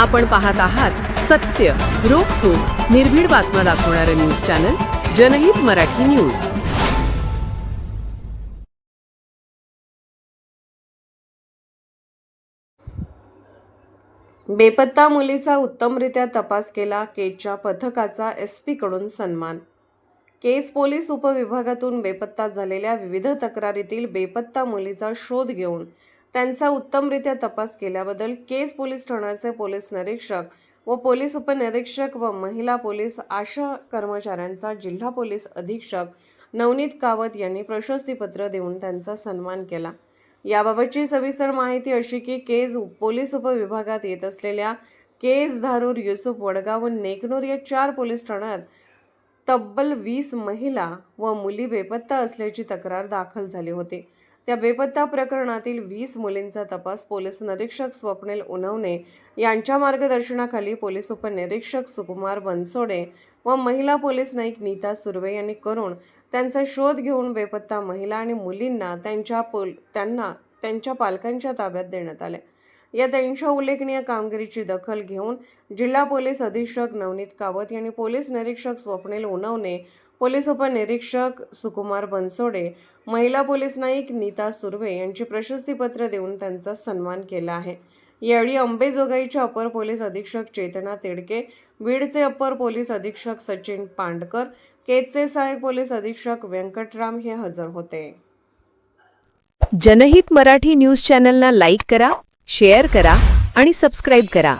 आपण पाहत आहात सत्य, रोखठोक, निर्भीड बातम्या दाखवणारे न्यूज चॅनल जनहित मराठी न्यूज। बेपत्ता मुलीचा उत्तमरित्या तपास केला, केजच्या पथकाचा एसपी कडून सन्मान। केज पोलीस उपविभागातून बेपत्ता झालेल्या विविध तक्रारीतील बेपत्ता मुलीचा शोध घेऊन त्यांचा उत्तमरित्या तपास केल्याबद्दल केज पोलीस ठाण्याचे पोलीस निरीक्षक व पोलीस उपनिरीक्षक व महिला पोलीस आशा कर्मचाऱ्यांचा जिल्हा पोलीस अधीक्षक नवनीत कावत यांनी प्रशस्तीपत्र देऊन त्यांचा सन्मान केला। याबाबतची सविस्तर माहिती अशी की केज पोलीस उपविभागात येत असलेल्या केज, धारूर, युसुफ, वडगाव व नेकनूर या 4 पोलीस ठाण्यात तब्बल 20 महिला व मुली बेपत्ता असल्याची तक्रार दाखल झाली होती। त्या बेपत्ता प्रकरणातील 20 मुलींचा तपास पोलीस निरीक्षक स्वप्नील उनवणे यांच्या मार्गदर्शनाखाली पोलीस उपनिरीक्षक सुकुमार बनसोडे व महिला पोलीस नाईक नीता सुर्वे यांनी करून त्यांचा शोध घेऊन बेपत्ता महिला आणि मुलींना त्यांच्या पालकांच्या ताब्यात देण्यात आले। या त्यांच्या उल्लेखनीय कामगिरीची दखल घेऊन जिल्हा पोलीस अधीक्षक नवनीत कावत यांनी पोलीस निरीक्षक स्वप्नील उनवणे, पोलीस उपनिरीक्षक सुकुमार बनसोडे, महिला पोलीस नाईक नीता सुर्वे यांची प्रशस्तीपत्र देऊन त्यांचा सन्मान केला आहे। यावेळी अंबेजोगाईचे अपर पोलीस अधीक्षक चेतना तिडके, बीडचे अपर पोलीस अधीक्षक सचिन पांडकर, केजचे सहाय्यक पोलीस अधीक्षक व्यंकटराम हे हजर होते। जनहित मराठी न्यूज चॅनलला लाईक करा, शेअर करा आणि सबस्क्राईब करा।